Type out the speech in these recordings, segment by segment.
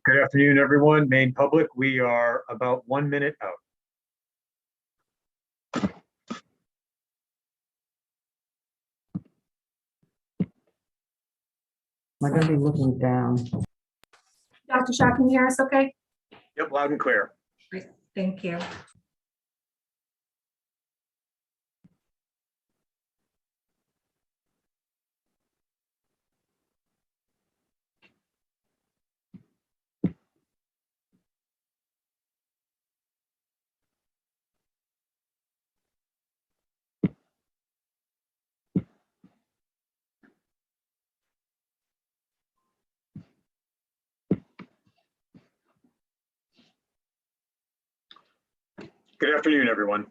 Good afternoon, everyone. Maine public, we are about 1 minute out. Am I going to be looking down? Dr. Shaw, can you hear us okay? Yep, loud and clear. Great, thank you. Good afternoon, everyone.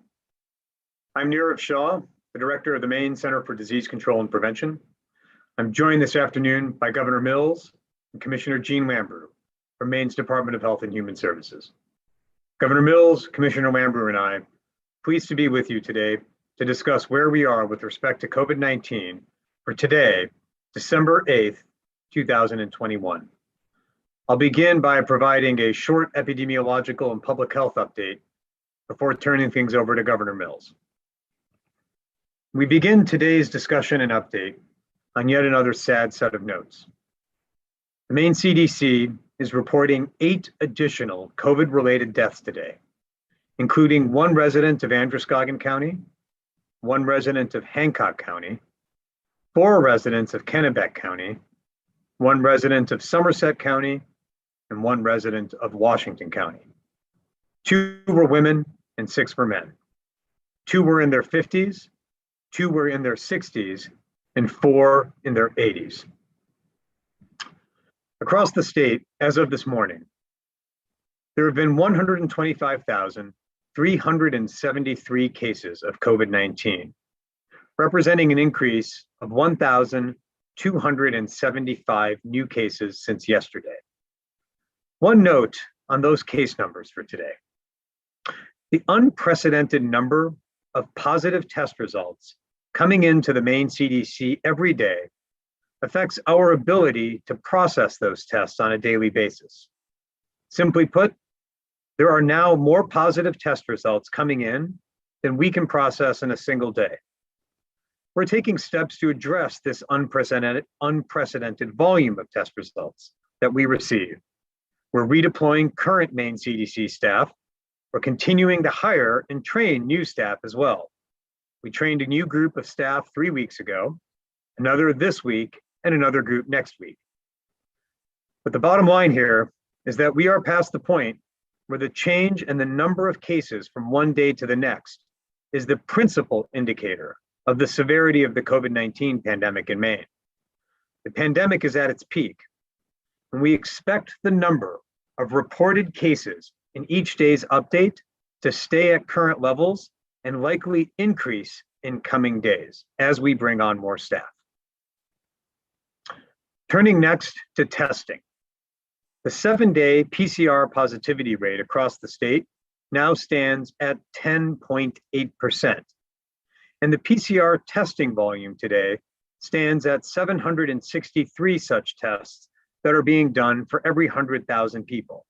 I'm Nirav Shah, the director of the Maine Center for Disease Control and Prevention. I'm joined this afternoon by Governor Mills and Commissioner Jean Lambrou from Maine's Department of Health and Human Services. Governor Mills, Commissioner Lambrou, and I, pleased to be with you today to discuss where we are with respect to COVID-19 for today, December 8th, 2021. I'll begin by providing a short epidemiological and public health update before turning things over to Governor Mills. We begin today's discussion and update on yet another sad set of notes. The Maine CDC is reporting 8 additional COVID-related deaths today, including 1 resident of Androscoggin County, 1 resident of Hancock County, 4 residents of Kennebec County, 1 resident of Somerset County, and 1 resident of Washington County. 2 were women and 6 were men. 2 were in their 50s, 2 were in their 60s, and 4 in their 80s. Across the state, as of this morning, there have been 125,373 cases of COVID-19, representing an increase of 1,275 new cases since yesterday. One note on those case numbers for today. The unprecedented number of positive test results coming into the Maine CDC every day affects our ability to process those tests on a daily basis. Simply put, there are now more positive test results coming in than we can process in a single day. We're taking steps to address this unprecedented volume of test results that we receive. We're redeploying current Maine CDC staff. We're continuing to hire and train new staff as well. We trained a new group of staff 3 weeks ago, another this week, and another group next week. But the bottom line here is that we are past the point where the change in the number of cases from one day to the next is the principal indicator of the severity of the COVID-19 pandemic in Maine. The pandemic is at its peak, and we expect the number of reported cases in each day's update to stay at current levels and likely increase in coming days as we bring on more staff. Turning next to testing. The 7-day PCR positivity rate across the state now stands at 10.8%. And the PCR testing volume today stands at 763 such tests that are being done for every 100,000 people.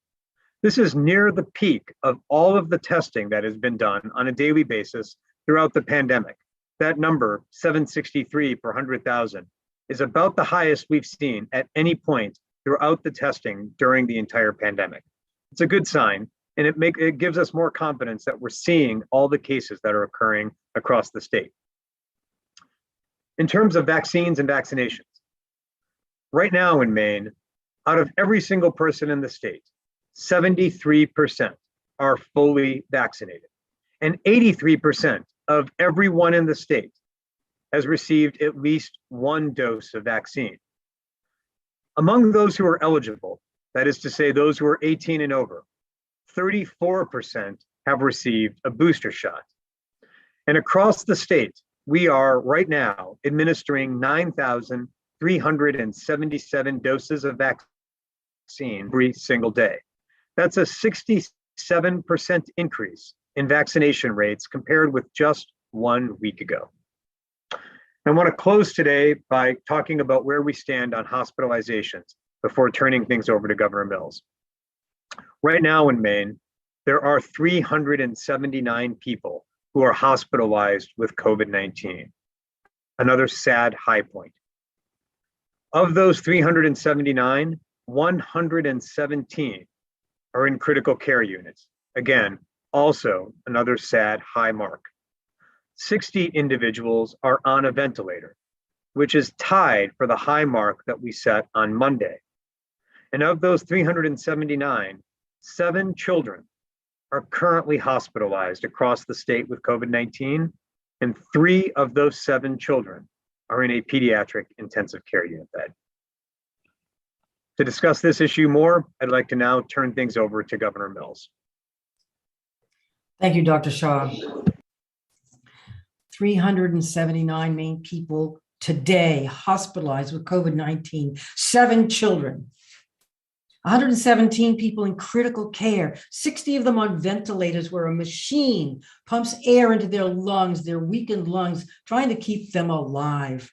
This is near the peak of all of the testing that has been done on a daily basis throughout the pandemic. That number, 763 per 100,000, is about the highest we've seen at any point throughout the testing during the entire pandemic. It's a good sign, and it gives us more confidence that we're seeing all the cases that are occurring across the state. In terms of vaccines and vaccinations, right now in Maine, out of every single person in the state, 73% are fully vaccinated, and 83% of everyone in the state has received at least 1 dose of vaccine. Among those who are eligible, that is to say those who are 18 and over, 34% have received a booster shot. And across the state, we are right now administering 9,377 doses of vaccine every single day. That's a 67% increase in vaccination rates compared with just 1 week ago. I want to close today by talking about where we stand on hospitalizations before turning things over to Governor Mills. Right now in Maine, there are 379 people who are hospitalized with COVID-19, another sad high point. Of those 379, 117 are in critical care units. Again, also another sad high mark. 60 individuals are on a ventilator, which is tied for the high mark that we set on Monday. And of those 379, 7 children are currently hospitalized across the state with COVID-19, and 3 of those 7 children are in a pediatric intensive care unit bed. To discuss this issue more, I'd like to now turn things over to Governor Mills. Thank you, Dr. Shaw. 379 Maine people today hospitalized with COVID-19, 7 children. 117 people in critical care, 60 of them on ventilators where a machine pumps air into their lungs, their weakened lungs, trying to keep them alive.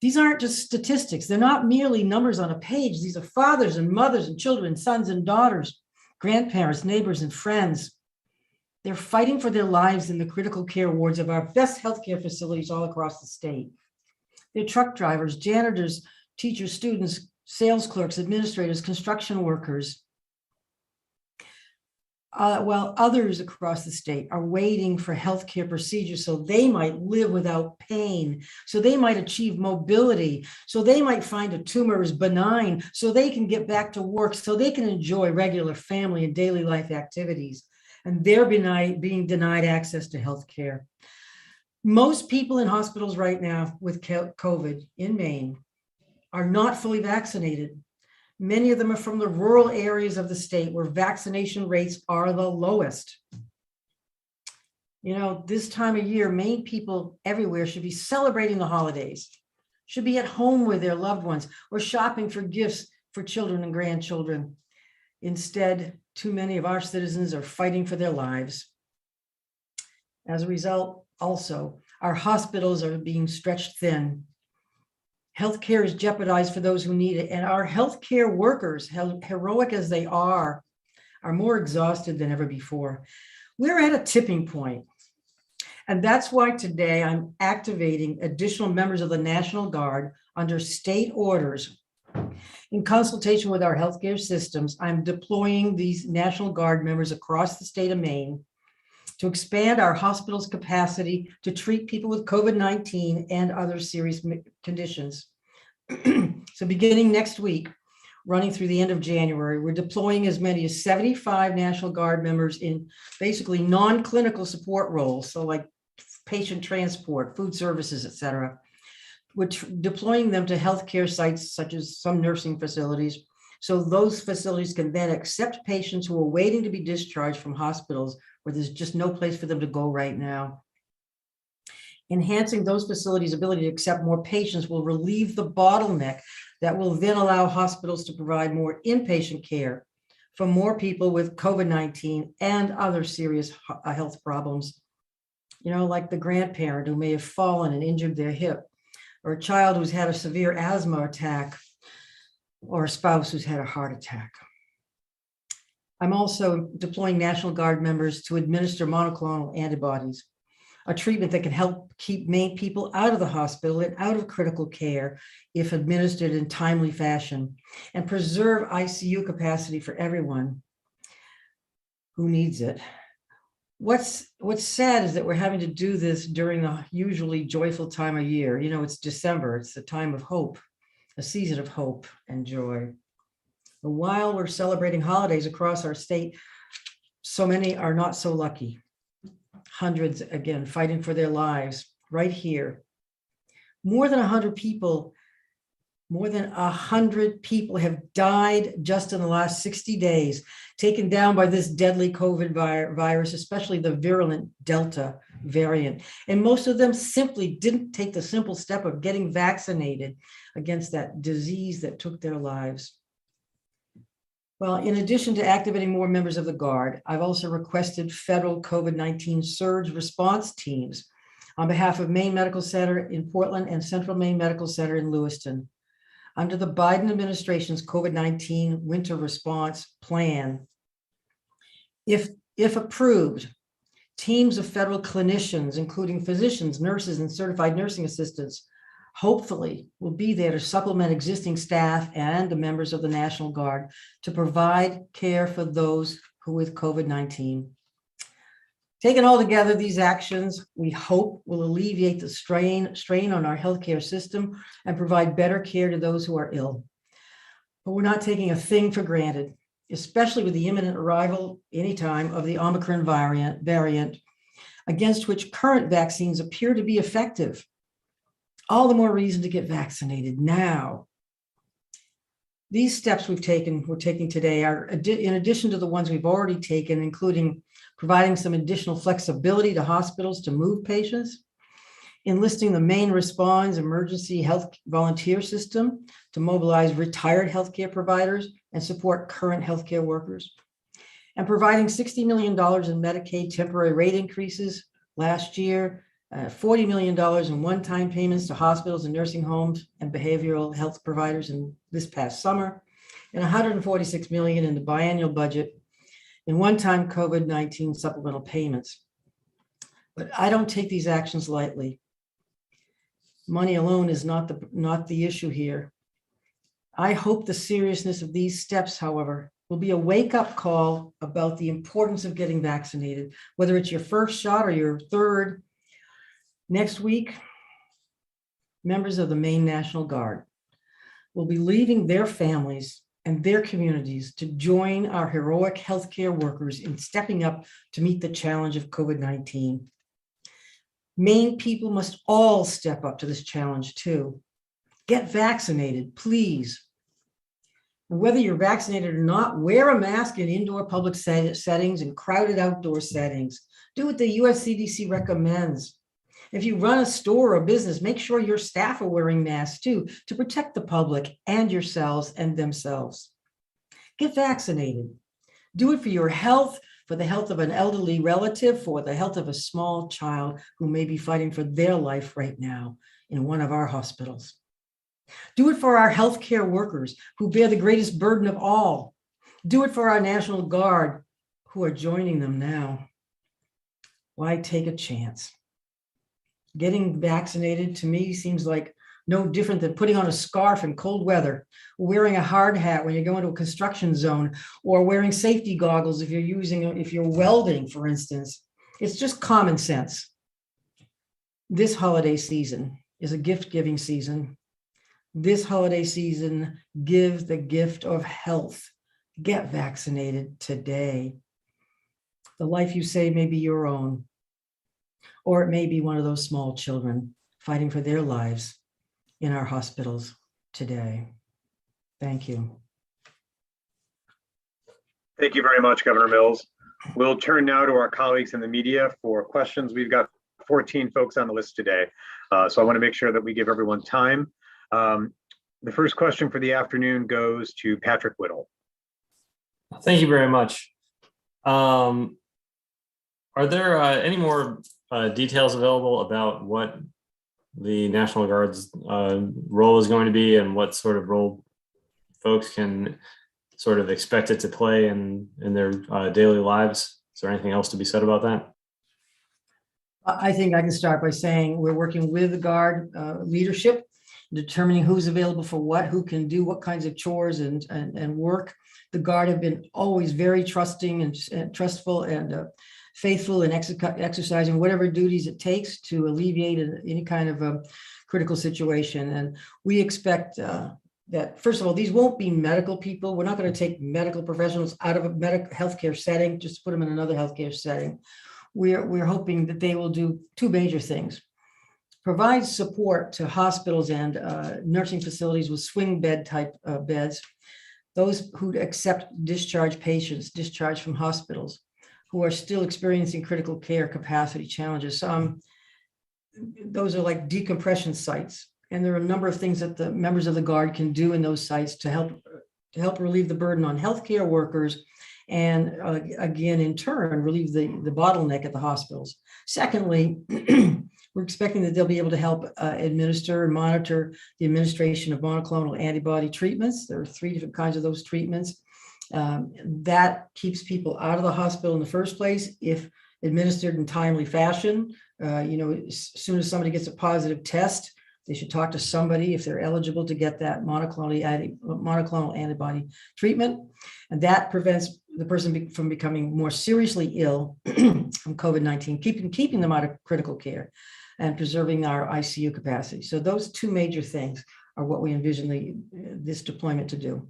These aren't just statistics. They're not merely numbers on a page. These are fathers and mothers and children, sons and daughters, grandparents, neighbors, and friends. They're fighting for their lives in the critical care wards of our best healthcare facilities all across the state. They're truck drivers, janitors, teachers, students, sales clerks, administrators, construction workers, while others across the state are waiting for healthcare procedures so they might live without pain, so they might achieve mobility, so they might find a tumor is benign, so they can get back to work, so they can enjoy regular family and daily life activities. And they're being denied access to healthcare. Most people in hospitals right now with COVID in Maine are not fully vaccinated. Many of them are from the rural areas of the state where vaccination rates are the lowest. You know, this time of year, Maine people everywhere should be celebrating the holidays, should be at home with their loved ones or shopping for gifts for children and grandchildren. Instead, too many of our citizens are fighting for their lives. As a result, also, our hospitals are being stretched thin. Healthcare is jeopardized for those who need it, and our healthcare workers, heroic as they are more exhausted than ever before. We're at a tipping point, and that's why today I'm activating additional members of the National Guard under state orders. In consultation with our healthcare systems, I'm deploying these National Guard members across the state of Maine to expand our hospital's capacity to treat people with COVID-19 and other serious conditions. So beginning next week, running through the end of January, we're deploying as many as 75 National Guard members in basically non-clinical support roles, so like patient transport, food services, et cetera, which deploying them to healthcare sites such as some nursing facilities. So those facilities can then accept patients who are waiting to be discharged from hospitals where there's just no place for them to go right now. Enhancing those facilities' ability to accept more patients will relieve the bottleneck that will then allow hospitals to provide more inpatient care for more people with COVID-19 and other serious health problems. You know, like the grandparent who may have fallen and injured their hip, or a child who's had a severe asthma attack, or a spouse who's had a heart attack. I'm also deploying National Guard members to administer monoclonal antibodies, a treatment that can help keep Maine people out of the hospital and out of critical care if administered in timely fashion, and preserve ICU capacity for everyone who needs it. What's sad is that we're having to do this during the usually joyful time of year. You know, it's December, it's the time of hope, a season of hope and joy. But while we're celebrating holidays across our state, so many are not so lucky. Hundreds, again, fighting for their lives right here. More than 100 people have died just in the last 60 days, taken down by this deadly COVID virus, especially the virulent Delta variant. And most of them simply didn't take the simple step of getting vaccinated against that disease that took their lives. Well, in addition to activating more members of the Guard, I've also requested federal COVID-19 surge response teams on behalf of Maine Medical Center in Portland and Central Maine Medical Center in Lewiston. under the Biden administration's COVID-19 winter response plan. If approved, teams of federal clinicians, including physicians, nurses, and certified nursing assistants, hopefully will be there to supplement existing staff and the members of the National Guard to provide care for those who with COVID-19. Taken all together, these actions, we hope, will alleviate the strain on our healthcare system and provide better care to those who are ill. But we're not taking a thing for granted, especially with the imminent arrival anytime of the Omicron variant, against which current vaccines appear to be effective. All the more reason to get vaccinated now. These steps we're taking today are in addition to the ones we've already taken, including providing some additional flexibility to hospitals to move patients, enlisting the Maine Response Emergency Health Volunteer System to mobilize retired healthcare providers and support current healthcare workers, and providing $60 million in Medicaid temporary rate increases last year, $40 million in one-time payments to hospitals and nursing homes and behavioral health providers in this past summer, and $146 million in the biannual budget in one-time COVID-19 supplemental payments. But I don't take these actions lightly. Money alone is not the issue here. I hope the seriousness of these steps, however, will be a wake-up call about the importance of getting vaccinated, whether it's your first shot or your third. Next week, members of the Maine National Guard will be leaving their families and their communities to join our heroic healthcare workers in stepping up to meet the challenge of COVID-19. Maine people must all step up to this challenge too. Get vaccinated, please. And whether you're vaccinated or not, wear a mask in indoor public settings and crowded outdoor settings. Do what the US CDC recommends. If you run a store or business, make sure your staff are wearing masks too to protect the public and yourselves and themselves. Get vaccinated. Do it for your health, for the health of an elderly relative, for the health of a small child who may be fighting for their life right now in one of our hospitals. Do it for our healthcare workers who bear the greatest burden of all. Do it for our National Guard who are joining them now. Why take a chance? Getting vaccinated to me seems like no different than putting on a scarf in cold weather, wearing a hard hat when you go into a construction zone, or wearing safety goggles if you're welding, for instance. It's just common sense. This holiday season is a gift-giving season. This holiday season gives the gift of health. Get vaccinated today. The life you save may be your own, or it may be one of those small children fighting for their lives in our hospitals today. Thank you. Thank you very much, Governor Mills. We'll turn now to our colleagues in the media for questions. We've got 14 folks on the list today, so I want to make sure that we give everyone time. The first question for the afternoon goes to Patrick Whittle. Thank you very much. Are there any more details available about what the National Guard's role is going to be and what sort of role folks can sort of expect it to play in their daily lives? Is there anything else to be said about that? I think I can start by saying we're working with the Guard leadership, determining who's available for what, who can do what kinds of chores and work. The Guard have been always very trusting and trustful and faithful in exercising whatever duties it takes to alleviate any kind of a critical situation. And we expect that, first of all, these won't be medical people. We're not going to take medical professionals out of a healthcare setting, just put them in another healthcare setting. We're hoping that they will do two major things. Provide support to hospitals and nursing facilities with swing bed type beds, those who accept discharged patients discharged from hospitals who are still experiencing critical care capacity challenges. Those are like decompression sites. And there are a number of things that the members of the Guard can do in those sites to help relieve the burden on healthcare workers and again, in turn, relieve the bottleneck at the hospitals. Secondly, We're expecting that they'll be able to help administer and monitor the administration of monoclonal antibody treatments. There are 3 different kinds of those treatments. That keeps people out of the hospital in the first place if administered in timely fashion. As soon as somebody gets a positive test, they should talk to somebody if they're eligible to get that monoclonal antibody treatment. And that prevents the person from becoming more seriously ill from COVID-19, keeping them out of critical care and preserving our ICU capacity. So those 2 major things are what we envision this deployment to do.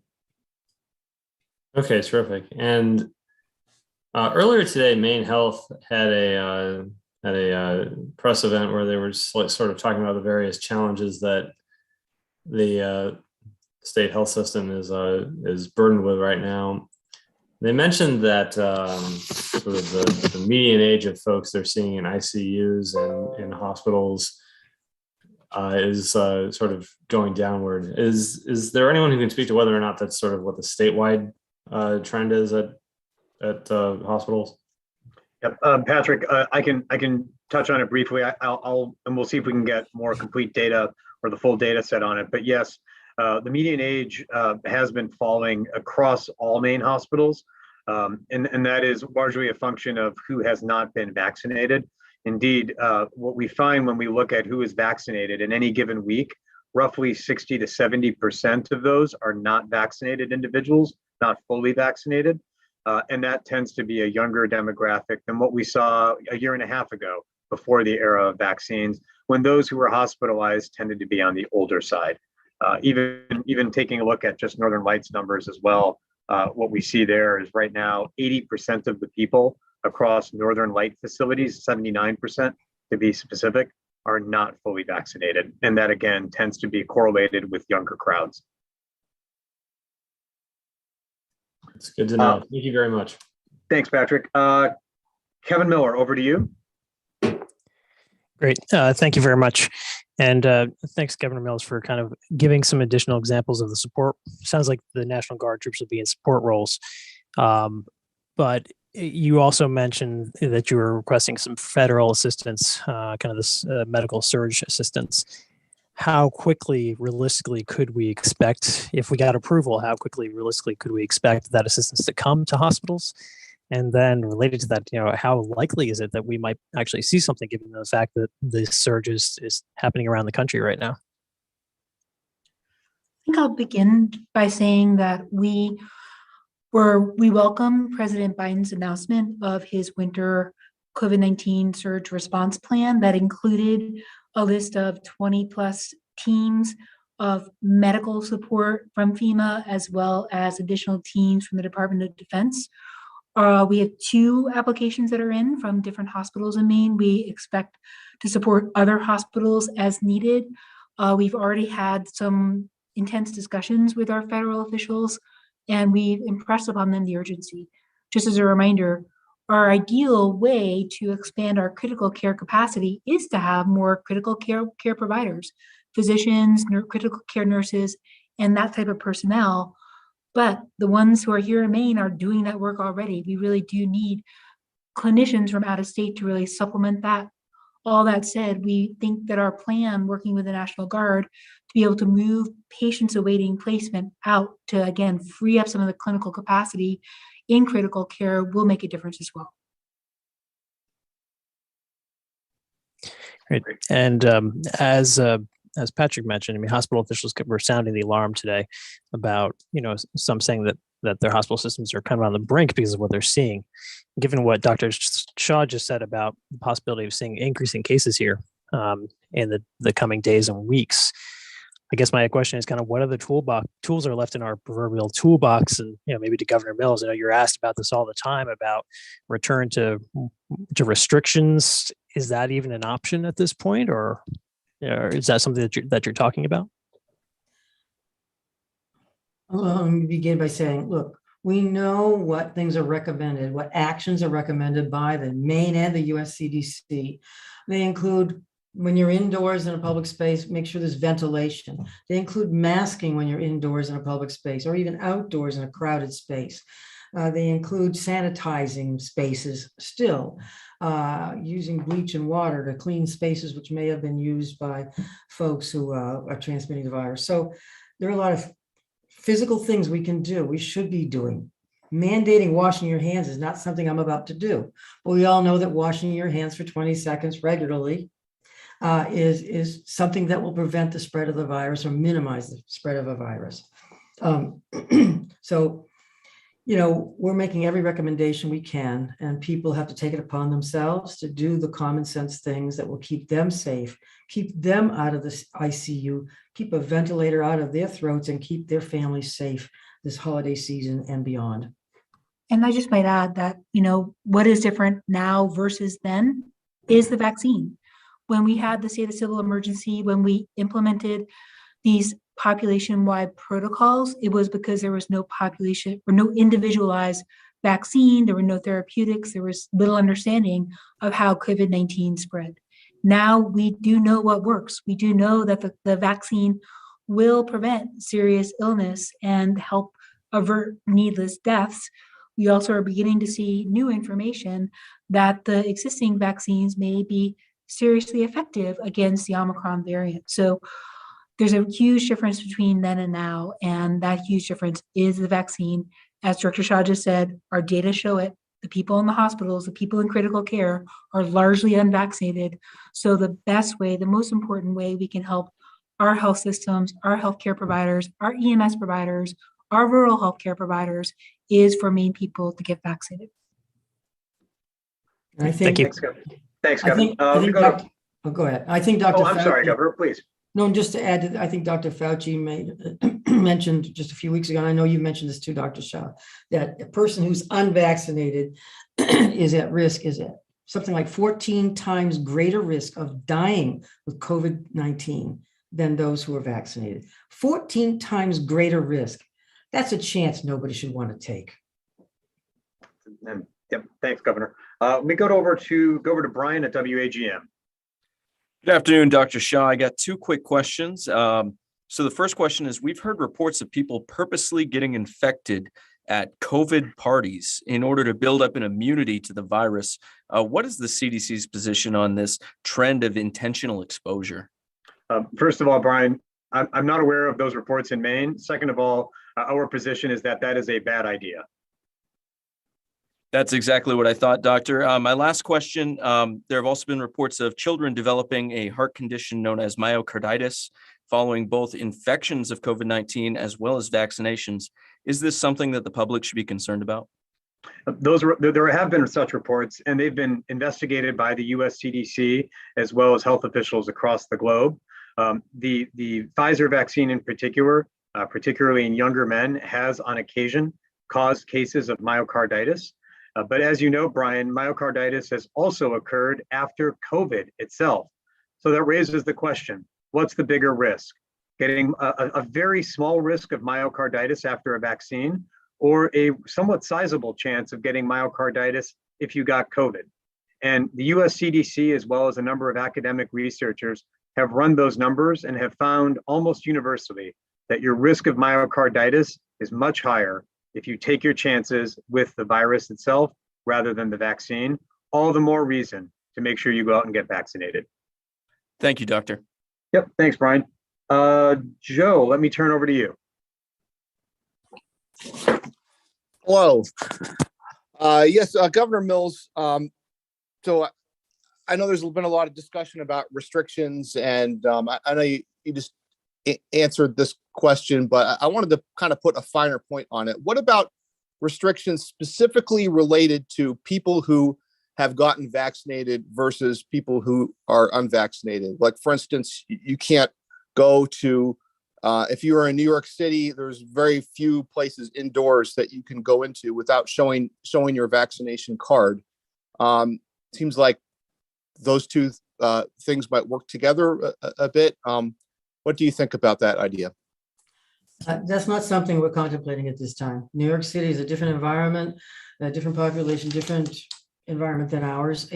Okay, terrific. And earlier today, Maine Health had a press event where they were sort of talking about the various challenges that the state health system is burdened with right now. They mentioned that sort of the median age of folks they're seeing in ICUs and in hospitals is sort of going downward. Is there anyone who can speak to whether or not that's sort of what the statewide trend is at hospitals? Yep, Patrick, I can touch on it briefly. And we'll see if we can get more complete data or the full data set on it. But yes, the median age has been falling across all Maine hospitals, and that is largely a function of who has not been vaccinated. Indeed, what we find when we look at who is vaccinated in any given week, roughly 60 to 70% of those are not vaccinated individuals, not fully vaccinated. And that tends to be a younger demographic than what we saw a year and a half ago before the era of vaccines, when those who were hospitalized tended to be on the older side. Even taking a look at just Northern Lights numbers as well, what we see there is right now 80% of the people across Northern Light facilities, 79% to be specific, are not fully vaccinated. And that again tends to be correlated with younger crowds. It's good to know. Thank you very much. Thanks, Patrick. Kevin Miller, over to you. Great. Thank you very much. And thanks, Governor Mills, for kind of giving some additional examples of the support. Sounds like the National Guard troops will be in support roles. But you also mentioned that you were requesting some federal assistance, kind of this medical surge assistance. How quickly, realistically, could we expect, if we got approval, how quickly, realistically, could we expect that assistance to come to hospitals? And then related to that, how likely is it that we might actually see something, given the fact that this surge is happening around the country right now? I think I'll begin by saying that we welcome President Biden's announcement of his winter COVID-19 surge response plan that included a list of 20 plus teams of medical support from FEMA, as well as additional teams from the Department of Defense. We have 2 applications that are in from different hospitals in Maine. We expect to support other hospitals as needed. We've already had some intense discussions with our federal officials, and we've impressed upon them the urgency. Just as a reminder, our ideal way to expand our critical care capacity is to have more critical care providers, physicians, critical care nurses, and that type of personnel. But the ones who are here in Maine are doing that work already. We really do need clinicians from out of state to really supplement that. All that said, we think that our plan, working with the National Guard, to be able to move patients awaiting placement out to, again, free up some of the clinical capacity in critical care will make a difference as well. Great. And as Patrick mentioned, I mean, hospital officials were sounding the alarm today about, some saying that their hospital systems are kind of on the brink because of what they're seeing. Given what Dr. Shaw just said about the possibility of seeing increasing cases here in the coming days and weeks, I guess my question is kind of what other tools are left in our proverbial toolbox? And, maybe to Governor Mills, I know you're asked about this all the time about return to restrictions. Is that even an option at this point, or is that something that you're talking about? Let me begin by saying, look, we know what things are recommended, what actions are recommended by the Maine and the US CDC. They include, when you're indoors in a public space, make sure there's ventilation. They include masking when you're indoors in a public space or even outdoors in a crowded space. They include sanitizing spaces still, using bleach and water to clean spaces which may have been used by folks who are transmitting the virus. So there are a lot of physical things we can do, we should be doing. Mandating washing your hands is not something I'm about to do, but we all know that washing your hands for 20 seconds regularly is something that will prevent the spread of the virus or minimize the spread of a virus. So, we're making every recommendation we can, and people have to take it upon themselves to do the common sense things that will keep them safe, keep them out of the ICU, keep a ventilator out of their throats, and keep their families safe this holiday season and beyond. And I just might add that, what is different now versus then is the vaccine. When we had the state of civil emergency, when we implemented these population-wide protocols, it was because there was no population or no individualized vaccine, there were no therapeutics, there was little understanding of how COVID-19 spread. Now we do know what works. We do know that the vaccine will prevent serious illness and help avert needless deaths. We also are beginning to see new information that the existing vaccines may be seriously effective against the Omicron variant. So there's a huge difference between then and now, and that huge difference is the vaccine. As Director Shaw just said, our data show it. The people in the hospitals, the people in critical care are largely unvaccinated. So the best way, the most important way we can help our health systems, our healthcare providers, our EMS providers, our rural healthcare providers is for Maine people to get vaccinated. And I think, Thank you. Thanks, I Governor. think, I think Dr. Oh, go ahead. I think Dr. Oh, I'm sorry, Fauci- Governor, please. No, just to add, I think Dr. Fauci mentioned just a few weeks ago, and I know you mentioned this too, Dr. Shaw, that a person who's unvaccinated is at risk, is at something like 14 times greater risk of dying with COVID-19 than those who are vaccinated. 14 times greater risk. That's a chance nobody should want to take. Yep, thanks, Governor. Let me go over to Brian at WAGM. Good afternoon, Dr. Shaw. I got two quick questions. So the first question is, we've heard reports of people purposely getting infected at COVID parties in order to build up an immunity to the virus. What is the CDC's position on this trend of intentional exposure? First of all, Brian, I'm not aware of those reports in Maine. Second of all, our position is that is a bad idea. That's exactly what I thought, Doctor. My last question, there have also been reports of children developing a heart condition known as myocarditis following both infections of COVID-19 as well as vaccinations. Is this something that the public should be concerned about? There have been such reports, and they've been investigated by the US CDC as well as health officials across the globe. The Pfizer vaccine in particular, particularly in younger men, has on occasion caused cases of myocarditis. But as you know, Brian, myocarditis has also occurred after COVID itself. So that raises the question, what's the bigger risk? Getting a very small risk of myocarditis after a vaccine, or a somewhat sizable chance of getting myocarditis if you got COVID? And the US CDC, as well as a number of academic researchers, have run those numbers and have found almost universally that your risk of myocarditis is much higher if you take your chances with the virus itself rather than the vaccine. All the more reason to make sure you go out and get vaccinated. Thank you, Doctor. Yep, thanks, Brian. Joe, let me turn over to you. Hello. Yes, Governor Mills. So I know there's been a lot of discussion about restrictions, and I know you just answered this question, but I wanted to kind of put a finer point on it. What about restrictions specifically related to people who have gotten vaccinated versus people who are unvaccinated? Like, for instance, you can't go to, if you are in New York City, there's very few places indoors that you can go into without showing your vaccination card. Seems like those two things might work together a bit. What do you think about that idea? That's not something we're contemplating at this time. New York City is a different environment, a different population, different environment than ours.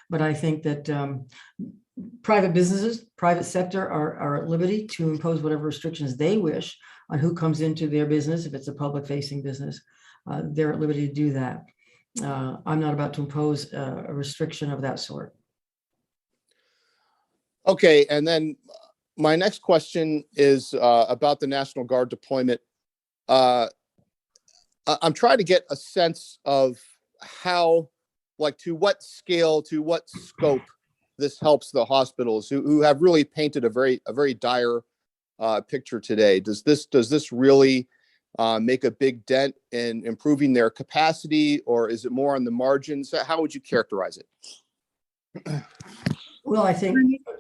But I think that private businesses, private sector are at liberty to impose whatever restrictions they wish on who comes into their business, if it's a public facing business. they're at liberty to do that. I'm not about to impose a restriction of that sort. Okay, and then my next question is about the National Guard deployment. I'm trying to get a sense of how, like, to what scale, to what scope this helps the hospitals who have really painted a very dire picture today. Does this really make a big dent in improving their capacity, or is it more on the margins? How would you characterize it? Well, I think,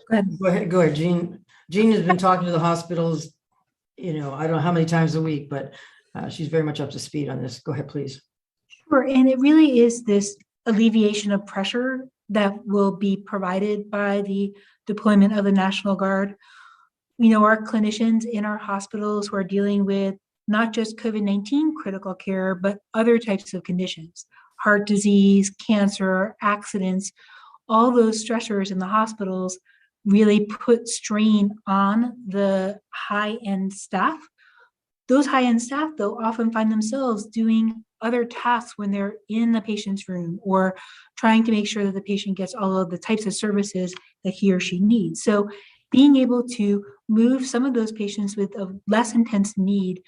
Go ahead. go ahead, Jean. Jean has been talking to the hospitals, I don't know how many times a week, but she's very much up to speed on this. Go ahead, please. Sure, and it really is this alleviation of pressure that will be provided by the deployment of the National Guard. Our clinicians in our hospitals who are dealing with not just COVID-19 critical care, but other types of conditions, heart disease, cancer, accidents, all those stressors in the hospitals really put strain on the high-end staff. Those high-end staff, though, often find themselves doing other tasks when they're in the patient's room or trying to make sure that the patient gets all of the types of services that he or she needs. So being able to move some of those patients with a less intense need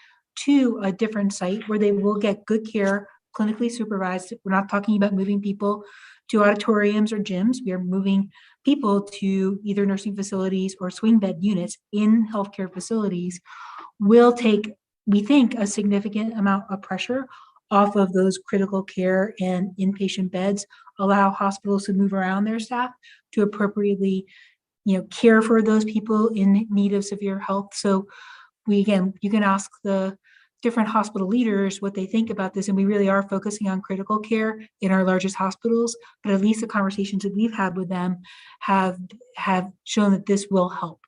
to a different site where they will get good care, clinically supervised. We're not talking about moving people to auditoriums or gyms. We are moving people to either nursing facilities or swing bed units in healthcare facilities will take, we think, a significant amount of pressure off of those critical care and inpatient beds, allow hospitals to move around their staff to appropriately, care for those people in need of severe health. So you can ask the different hospital leaders what they think about this, and we really are focusing on critical care in our largest hospitals, but at least the conversations that we've had with them have shown that this will help.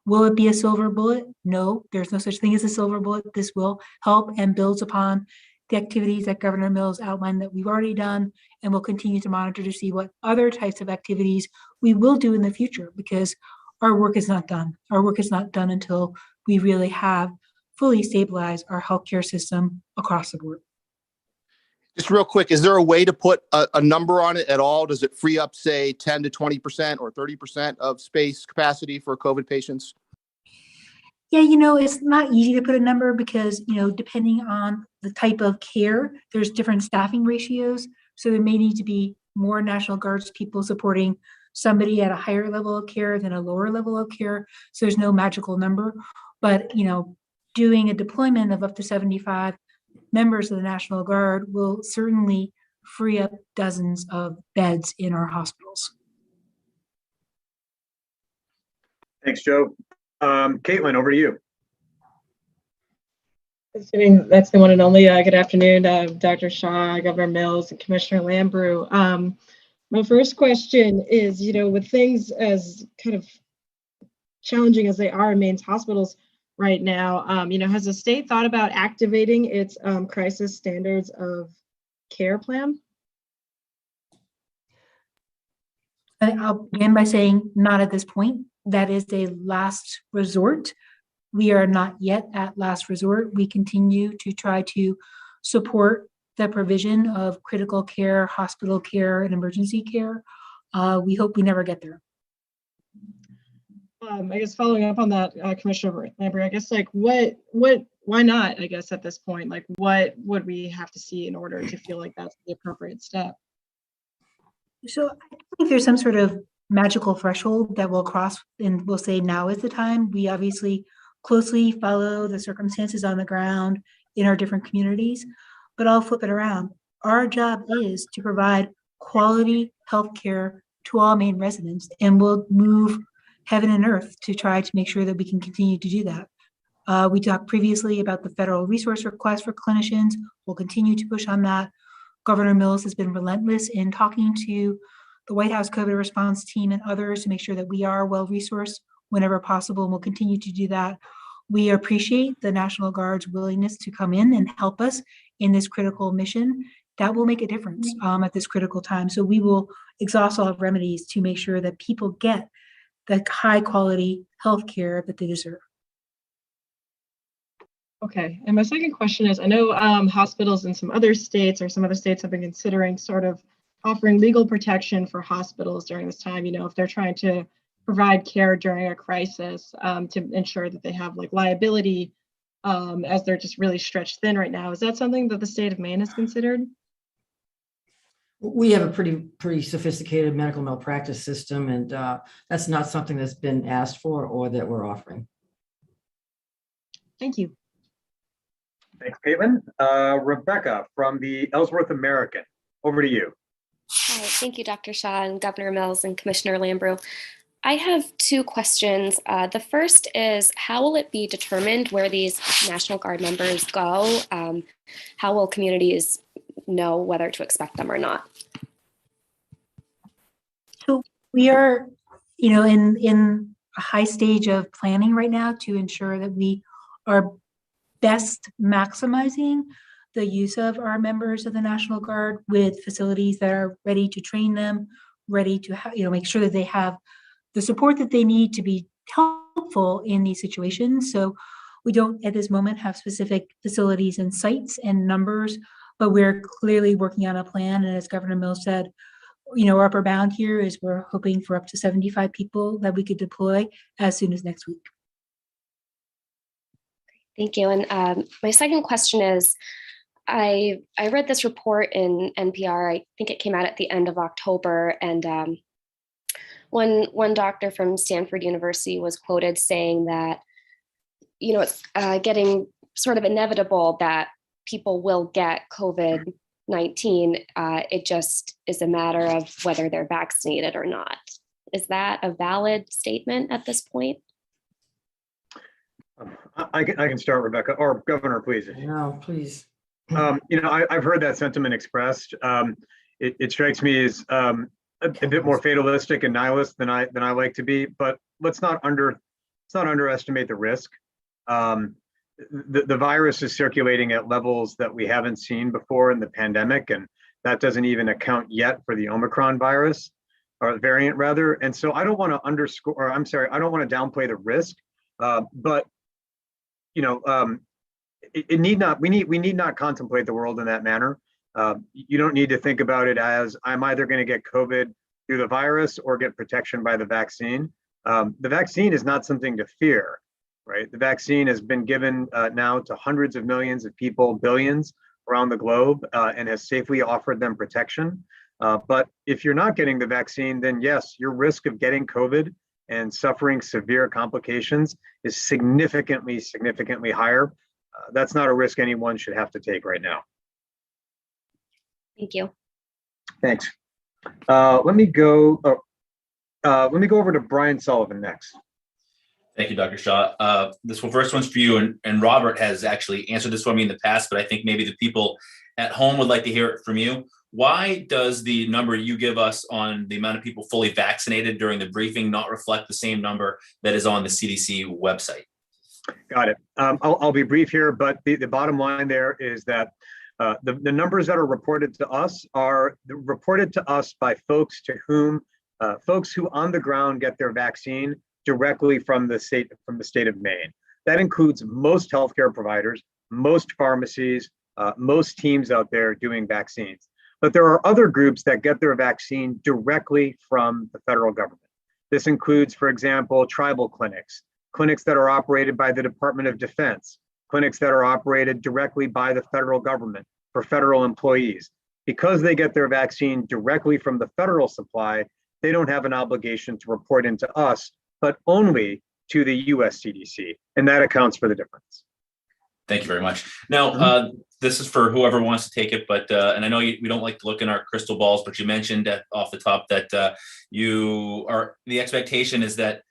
Will it be a silver bullet? No, there's no such thing as a silver bullet. This will help and builds upon the activities that Governor Mills outlined that we've already done, and we'll continue to monitor to see what other types of activities we will do in the future, because our work is not done. Our work is not done until we really have fully stabilized our healthcare system across the board. Just real quick, is there a way to put a number on it at all? Does it free up, say, 10 to 20% or 30% of space capacity for COVID patients? Yeah, it's not easy to put a number because, depending on the type of care, there's different staffing ratios. So there may need to be more National Guards people supporting somebody at a higher level of care than a lower level of care. So there's no magical number. But, doing a deployment of up to 75 members of the National Guard will certainly free up dozens of beds in our hospitals. Thanks, Joe. Caitlin, over to you. Assuming that's the one and only. Good afternoon, Dr. Shaw, Governor Mills, and Commissioner Lambrou. My first question is, with things as kind of challenging as they are in Maine's hospitals right now, has the state thought about activating its crisis standards of care plan? I'll begin by saying not at this point. That is a last resort. We are not yet at last resort. We continue to try to support the provision of critical care, hospital care, and emergency care. We hope we never get there. I guess following up on that, Commissioner Lambrou, I guess why not, I guess at this point, what would we have to see in order to feel like that's the appropriate step? So I think there's some sort of magical threshold that we'll cross and we'll say now is the time. We obviously closely follow the circumstances on the ground in our different communities, but I'll flip it around. Our job is to provide quality healthcare to all Maine residents, and we'll move heaven and earth to try to make sure that we can continue to do that. We talked previously about the federal resource request for clinicians. We'll continue to push on that. Governor Mills has been relentless in talking to the White House COVID response team and others to make sure that we are well-resourced whenever possible, and we'll continue to do that. We appreciate the National Guard's willingness to come in and help us in this critical mission. That will make a difference at this critical time. So we will exhaust all remedies to make sure that people get the high quality health care that they deserve. Okay, and my second question is, I know hospitals in some other states or some other states have been considering sort of offering legal protection for hospitals during this time, if they're trying to provide care during a crisis to ensure that they have like liability as they're just really stretched thin right now. Is that something that the state of Maine has considered? We have a pretty sophisticated medical malpractice system, and that's not something that's been asked for or that we're offering. Thank you. Thanks, Caitlin. Rebecca from the Ellsworth American, over to you. Hi, thank you, Dr. Shaw and Governor Mills and Commissioner Lambrew. I have two questions. The first is, how will it be determined where these National Guard members go? How will communities know whether to expect them or not? So we are, in a high stage of planning right now to ensure that we are best maximizing the use of our members of the National Guard with facilities that are ready to train them, ready to make sure that they have the support that they need to be helpful in these situations. So we don't at this moment have specific facilities and sites and numbers, but we're clearly working on a plan. And as Governor Mills said, our upper bound here is we're hoping for up to 75 people that we could deploy as soon as next week. Thank you. And my second question is, I read this report in NPR. I think it came out at the end of October, and one doctor from Stanford University was quoted saying that, it's getting sort of inevitable that people will get COVID-19. It just is a matter of whether they're vaccinated or not. Is that a valid statement at this point? I can start, Rebecca, or Governor, please. No, please. I've heard that sentiment expressed. It strikes me as a bit more fatalistic and nihilist than I like to be. But let's not underestimate the risk. The virus is circulating at levels that we haven't seen before in the pandemic, and that doesn't even account yet for the Omicron virus or variant rather. And so I don't want to I don't want to downplay the risk, but we need not contemplate the world in that manner. You don't need to think about it as I'm either going to get COVID through the virus or get protection by the vaccine. The vaccine is not something to fear, right? The vaccine has been given now to hundreds of millions of people, billions around the globe, and has safely offered them protection. But if you're not getting the vaccine, then yes, your risk of getting COVID and suffering severe complications is significantly higher. That's not a risk anyone should have to take right now. Thank you. Thanks. Let me go over to Brian Sullivan next. Thank you, Dr. Shaw. This first one's for you, and Robert has actually answered this for me in the past, but I think maybe the people at home would like to hear it from you. Why does the number you give us on the amount of people fully vaccinated during the briefing not reflect the same number that is on the CDC website? Got it. I'll be brief here, but the bottom line there is that the numbers that are reported to us are reported to us by folks who on the ground get their vaccine directly from the state of Maine. That includes most healthcare providers, most pharmacies, most teams out there doing vaccines. But there are other groups that get their vaccine directly from the federal government. This includes, for example, tribal clinics that are operated by the Department of Defense, clinics that are operated directly by the federal government for federal employees. Because they get their vaccine directly from the federal supply, they don't have an obligation to report into us, but only to the US CDC, and that accounts for the difference. Thank you very much. Now, this is for whoever wants to take it, but and I know we don't like to look in our crystal balls, but you mentioned off the top that the expectation is that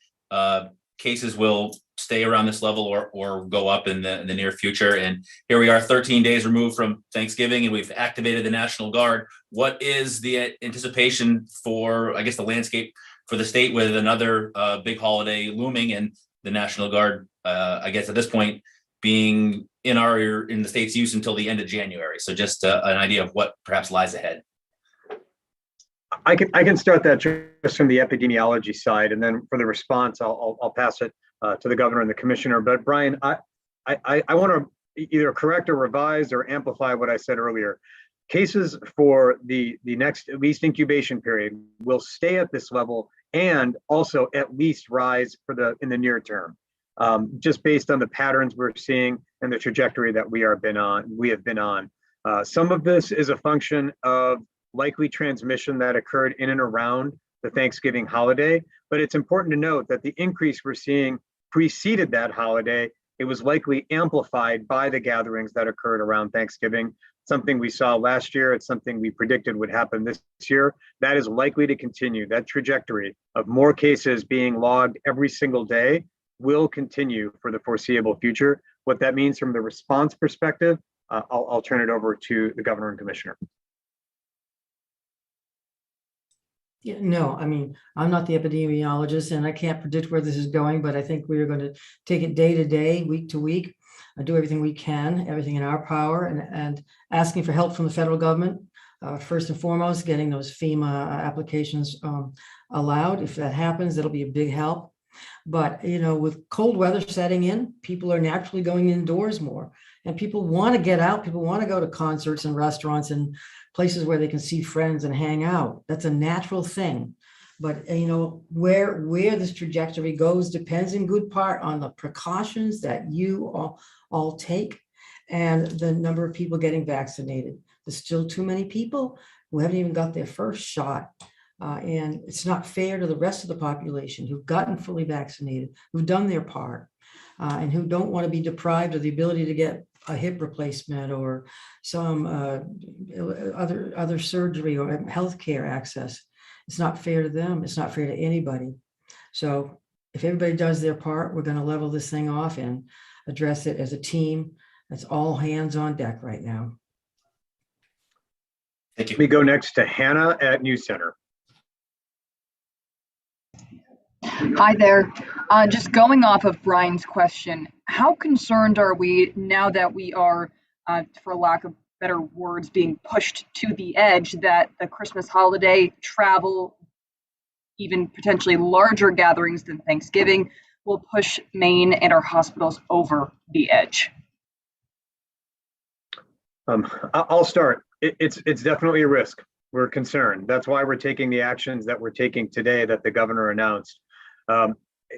cases will stay around this level or go up in the near future. And here we are 13 days removed from Thanksgiving, and we've activated the National Guard. What is the anticipation for, I guess, the landscape for the state with another big holiday looming and the National Guard, I guess at this point, being in the state's use until the end of January? So just an idea of what perhaps lies ahead. I can start that just from the epidemiology side, and then for the response, I'll pass it to the governor and the commissioner. But Brian, I want to either correct or revise or amplify what I said earlier. Cases for the next at least incubation period will stay at this level and also at least rise in the near term, just based on the patterns we're seeing and the trajectory that we have been on. Some of this is a function of likely transmission that occurred in and around the Thanksgiving holiday, but it's important to note that the increase we're seeing preceded that holiday. It was likely amplified by the gatherings that occurred around Thanksgiving. Something we saw last year, it's something we predicted would happen this year. That is likely to continue. That trajectory of more cases being logged every single day will continue for the foreseeable future. What that means from the response perspective, I'll turn it over to the governor and commissioner. Yeah, no, I mean, I'm not the epidemiologist and I can't predict where this is going, but I think we are going to take it day to day, week to week, do everything we can, everything in our power, and asking for help from the federal government. First and foremost, getting those FEMA applications allowed. If that happens, that'll be a big help. But, you know, with cold weather setting in, people are naturally going indoors more, and people want to get out. People want to go to concerts and restaurants and places where they can see friends and hang out. That's a natural thing. But, you know, where this trajectory goes depends in good part on the precautions that you all take and the number of people getting vaccinated. There's still too many people who haven't even got their first shot. And it's not fair to the rest of the population who've gotten fully vaccinated, who've done their part, and who don't want to be deprived of the ability to get a hip replacement or some other surgery or healthcare access. It's not fair to them. It's not fair to anybody. So if everybody does their part, we're going to level this thing off and address it as a team. That's all hands on deck right now. Thank you. We go next to Hannah at News Center. Hi there. Just going off of Brian's question, how concerned are we now that we are, for lack of better words, being pushed to the edge, that the Christmas holiday travel, even potentially larger gatherings than Thanksgiving, will push Maine and our hospitals over the edge? I'll start. It's definitely a risk. We're concerned. That's why we're taking the actions that we're taking today that the governor announced.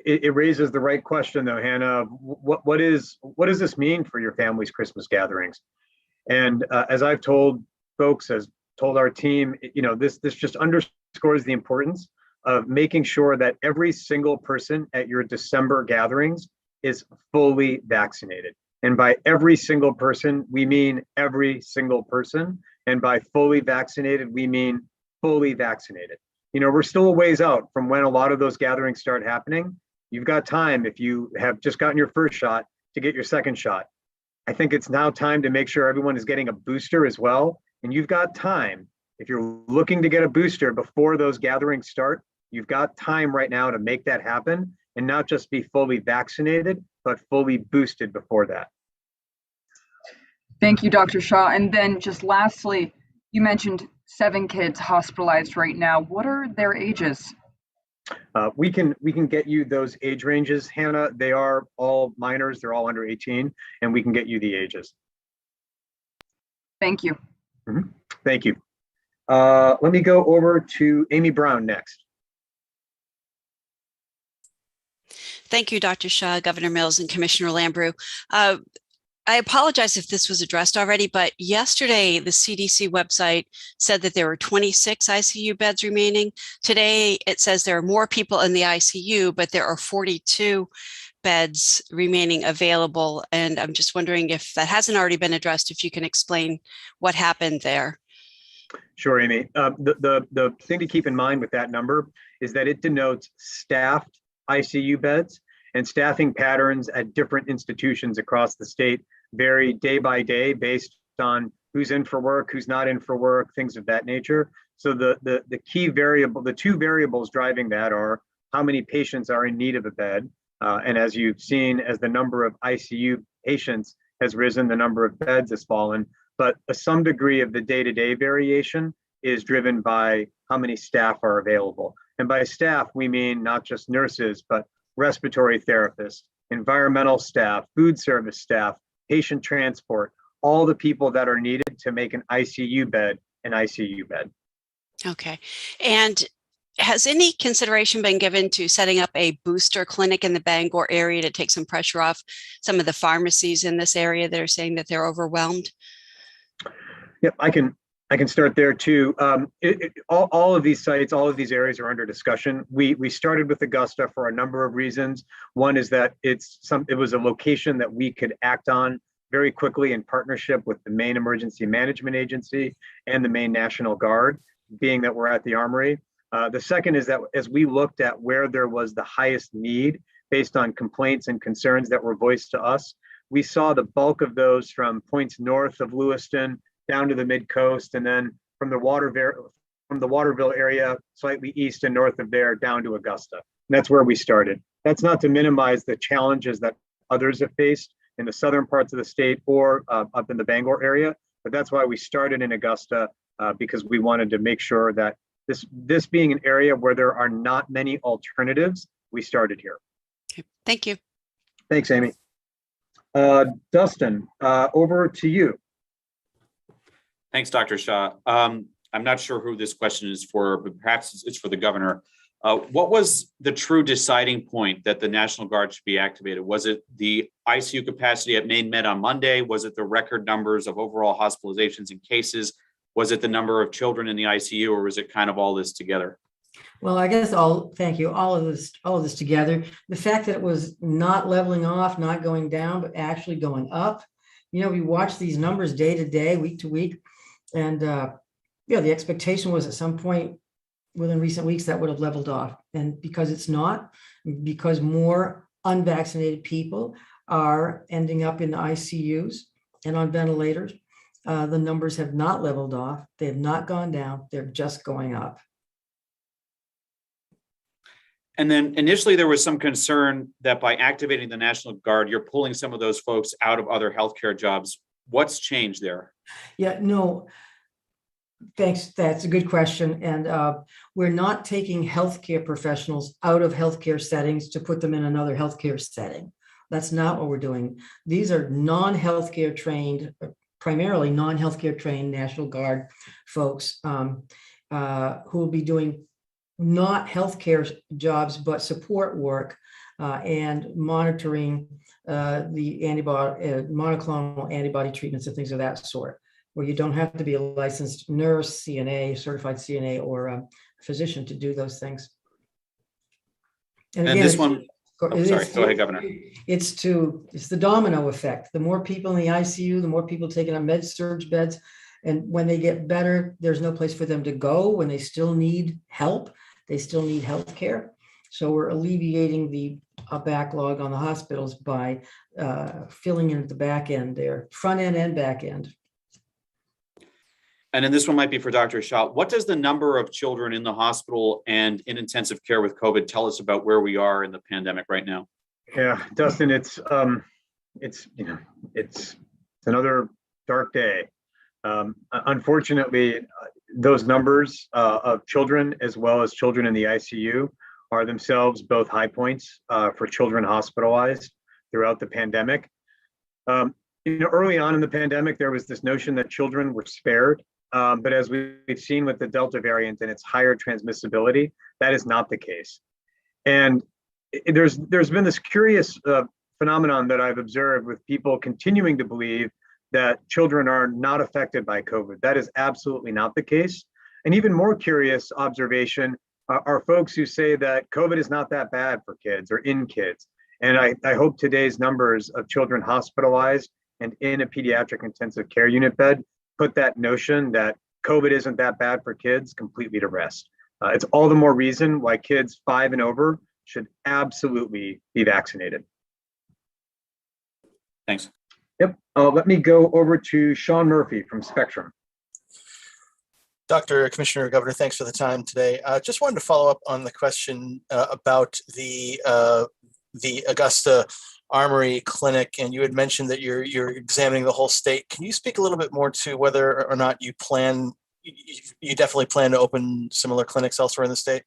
It raises the right question, though, Hannah. What does this mean for your family's Christmas gatherings? And as I've told folks, as told our team, you know, this just underscores the importance of making sure that every single person at your December gatherings is fully vaccinated. And by every single person, we mean every single person. And by fully vaccinated, we mean fully vaccinated. You know, we're still a ways out from when a lot of those gatherings start happening. You've got time, if you have just gotten your first shot, to get your second shot. I think it's now time to make sure everyone is getting a booster as well. And you've got time. If you're looking to get a booster before those gatherings start, you've got time right now to make that happen and not just be fully vaccinated, but fully boosted before that. Thank you, Dr. Shaw. And then just lastly, you mentioned 7 kids hospitalized right now. What are their ages? We can get you those age ranges, Hannah. They are all minors. They're all under 18, and we can get you the ages. Thank you. Mm-hmm. Thank you. Let me go over to Amy Brown next. Thank you, Dr. Shaw, Governor Mills, and Commissioner Lambrou. I apologize if this was addressed already, but yesterday the CDC website said that there were 26 ICU beds remaining. Today it says there are more people in the ICU, but there are 42 beds remaining available. And I'm just wondering if that hasn't already been addressed, if you can explain what happened there. Sure, Amy. The thing to keep in mind with that number is that it denotes staffed ICU beds, and staffing patterns at different institutions across the state vary day by day based on who's in for work, who's not in for work, things of that nature. So the key variable, the two variables driving that are how many patients are in need of a bed. And as you've seen, as the number of ICU patients has risen, the number of beds has fallen. But some degree of the day-to-day variation is driven by how many staff are available. And by staff, we mean not just nurses, but respiratory therapists, environmental staff, food service staff, patient transport, all the people that are needed to make an ICU bed an ICU bed. Okay. And has any consideration been given to setting up a booster clinic in the Bangor area to take some pressure off some of the pharmacies in this area that are saying that they're overwhelmed? Yep, I can start there too. All of these sites, all of these areas are under discussion. We started with Augusta for a number of reasons. One is that it was a location that we could act on very quickly in partnership with the Maine Emergency Management Agency and the Maine National Guard, being that we're at the Armory. The second is that as we looked at where there was the highest need based on complaints and concerns that were voiced to us, we saw the bulk of those from points north of Lewiston down to the mid-coast, and then from the Waterville area, slightly east and north of there, down to Augusta. And that's where we started. That's not to minimize the challenges that others have faced in the southern parts of the state or up in the Bangor area, but that's why we started in Augusta, because we wanted to make sure that this being an area where there are not many alternatives, we started here. Okay. Thank you. Thanks, Amy. Dustin, over to you. Thanks, Dr. Shah. I'm not sure who this question is for, but perhaps it's for the governor. What was the true deciding point that the National Guard should be activated? Was it the ICU capacity at Maine Med on Monday? Was it the record numbers of overall hospitalizations and cases? Was it the number of children in the ICU, or was it kind of all this together? Well, I guess thank you, all of this together. The fact that it was not leveling off, not going down, but actually going up. We watch these numbers day to day, week to week. And the expectation was at some point within recent weeks that would have leveled off. And because it's not, because more unvaccinated people are ending up in the ICUs and on ventilators, the numbers have not leveled off. They have not gone down. They're just going up. And then initially there was some concern that by activating the National Guard, you're pulling some of those folks out of other healthcare jobs. What's changed there? Yeah, no, thanks. That's a good question. And we're not taking healthcare professionals out of healthcare settings to put them in another healthcare setting. That's not what we're doing. These are non-healthcare trained, primarily non-healthcare trained National Guard folks who will be doing not healthcare jobs, but support work and monitoring the monoclonal antibody treatments and things of that sort, where you don't have to be a licensed nurse, CNA, certified CNA, or a physician to do those things. And again, this one, go ahead, Governor. It's the domino effect. The more people in the ICU, the more people taking on med-surg beds. And when they get better, there's no place for them to go. When they still need help, they still need health care. So we're alleviating the backlog on the hospitals by filling in at the back end there, front end and back end. And then this one might be for Dr. Shah. What does the number of children in the hospital and in intensive care with COVID tell us about where we are in the pandemic right now? Yeah, Dustin, it's another dark day. Unfortunately, those numbers of children as well as children in the ICU are themselves both high points for children hospitalized throughout the pandemic. Early on in the pandemic, there was this notion that children were spared. But as we've seen with the Delta variant and its higher transmissibility, that is not the case. And there's been this curious phenomenon that I've observed with people continuing to believe that children are not affected by COVID. That is absolutely not the case. An even more curious observation are folks who say that COVID is not that bad for kids or in kids. And I hope today's numbers of children hospitalized and in a pediatric intensive care unit bed put that notion that COVID isn't that bad for kids completely to rest. It's all the more reason why kids 5 and over should absolutely be vaccinated. Thanks. Yep. Let me go over to Sean Murphy from Spectrum. Dr. Commissioner, Governor, thanks for the time today. Just wanted to follow up on the question about the Augusta Armory Clinic, and you had mentioned that you're examining the whole state. Can you speak a little bit more to whether or not you definitely plan to open similar clinics elsewhere in the state?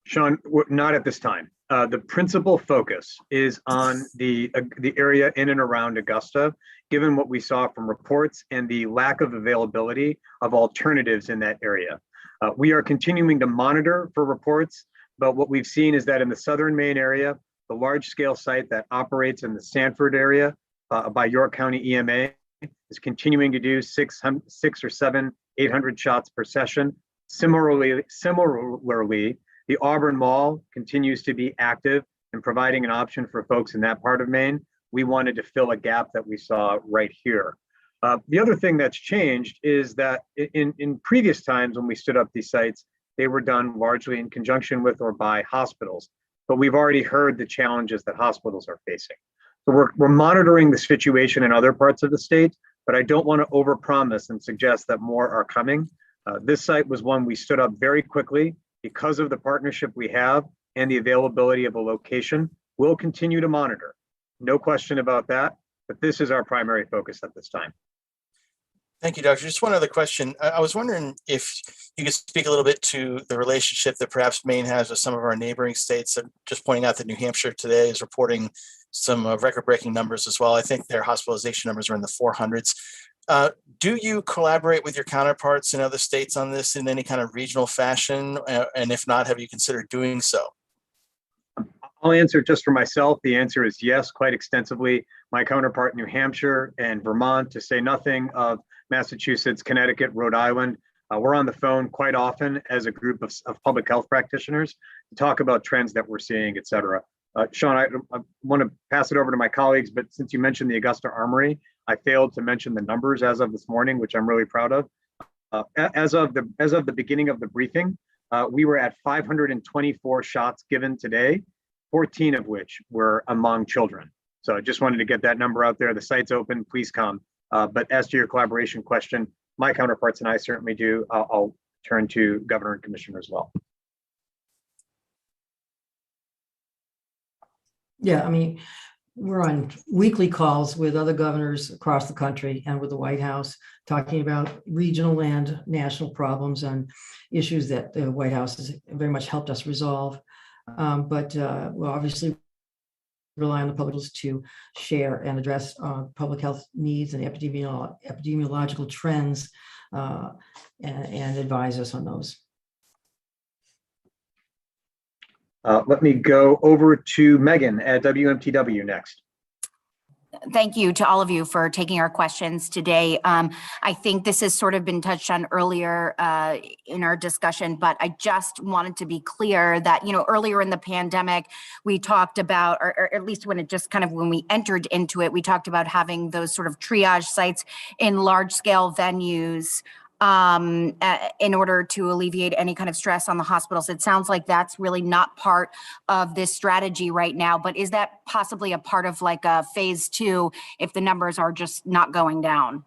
Sean, not at this time. the principal focus is on the area in and around Augusta, given what we saw from reports and the lack of availability of alternatives in that area. We are continuing to monitor for reports, but what we've seen is that in the southern Maine area, the large-scale site that operates in the Sanford area by York County EMA is continuing to do 6 or 7, 800 shots per session. Similarly, the Auburn Mall continues to be active in providing an option for folks in that part of Maine. We wanted to fill a gap that we saw right here. The other thing that's changed is that in previous times when we stood up these sites, they were done largely in conjunction with or by hospitals. But we've already heard the challenges that hospitals are facing. So we're monitoring the situation in other parts of the state, but I don't want to overpromise and suggest that more are coming. This site was one we stood up very quickly because of the partnership we have and the availability of a location. We'll continue to monitor. No question about that, but this is our primary focus at this time. Thank you, Doctor. Just one other question. I was wondering if you could speak a little bit to the relationship that perhaps Maine has with some of our neighboring states. Just pointing out that New Hampshire today is reporting some record-breaking numbers as well. I think their hospitalization numbers are in the 400s. Do you collaborate with your counterparts in other states on this in any kind of regional fashion? And if not, have you considered doing so? I'll answer just for myself. The answer is yes, quite extensively. My counterpart in New Hampshire and Vermont, to say nothing of Massachusetts, Connecticut, Rhode Island. We're on the phone quite often as a group of public health practitioners to talk about trends that we're seeing, et cetera. Sean, I want to pass it over to my colleagues, but since you mentioned the Augusta Armory, I failed to mention the numbers as of this morning, which I'm really proud of. As of the beginning of the briefing, we were at 524 shots given today, 14 of which were among children. So I just wanted to get that number out there. The site's open, please come. But as to your collaboration question, my counterparts and I certainly do. I'll turn to Governor and Commissioner as well. Yeah, I mean, we're on weekly calls with other governors across the country and with the White House, talking about regional and national problems and issues that the White House has very much helped us resolve. But we'll obviously rely on the public to share and address public health needs and epidemiological trends and advise us on those. Let me go over to Megan at WMTW next. Thank you to all of you for taking our questions today. I think this has sort of been touched on earlier in our discussion, but I just wanted to be clear that, you know, earlier in the pandemic, we talked about, or at least when it just kind of, when we entered into it, we talked about having those sort of triage sites in large scale venues in order to alleviate any kind of stress on the hospitals. It sounds like that's really not part of this strategy right now, but is that possibly a part of like a phase 2 if the numbers are just not going down?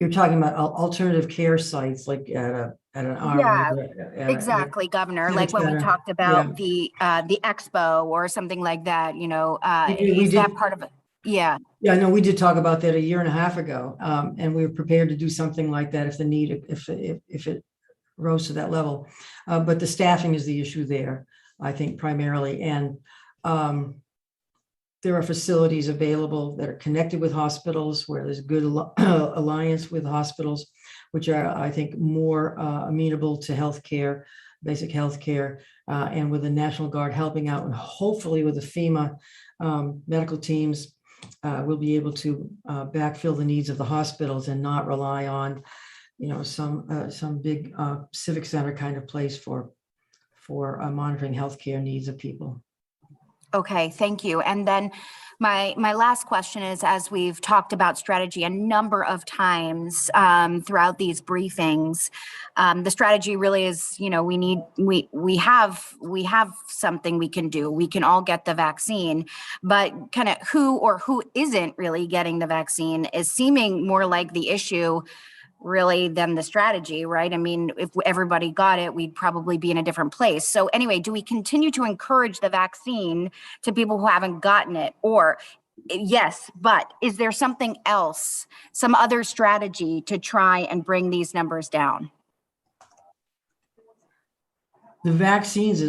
You're talking about alternative care sites like at an armory. Yeah, exactly, Governor. Like when we talked about the expo or something like that, you know, is that part of it? Yeah. Yeah, no, we did talk about that a year and a half ago, and we were prepared to do something like that if the need, if it rose to that level. But the staffing is the issue there, I think, primarily. And there are facilities available that are connected with hospitals where there's good alliance with hospitals, which are, I think, more amenable to healthcare, basic healthcare, and with the National Guard helping out, and hopefully with the FEMA medical teams, we'll be able to backfill the needs of the hospitals and not rely on, you know, some big civic center kind of place for monitoring healthcare needs of people. Okay, thank you. And then my last question is, as we've talked about strategy a number of times throughout these briefings, the strategy really is, you know, we have something we can do. We can all get the vaccine, but kind of who isn't really getting the vaccine is seeming more like the issue really than the strategy, right? I mean, if everybody got it, we'd probably be in a different place. So anyway, do we continue to encourage the vaccine to people who haven't gotten it? Or yes, but is there something else, some other strategy to try and bring these numbers down? the vaccines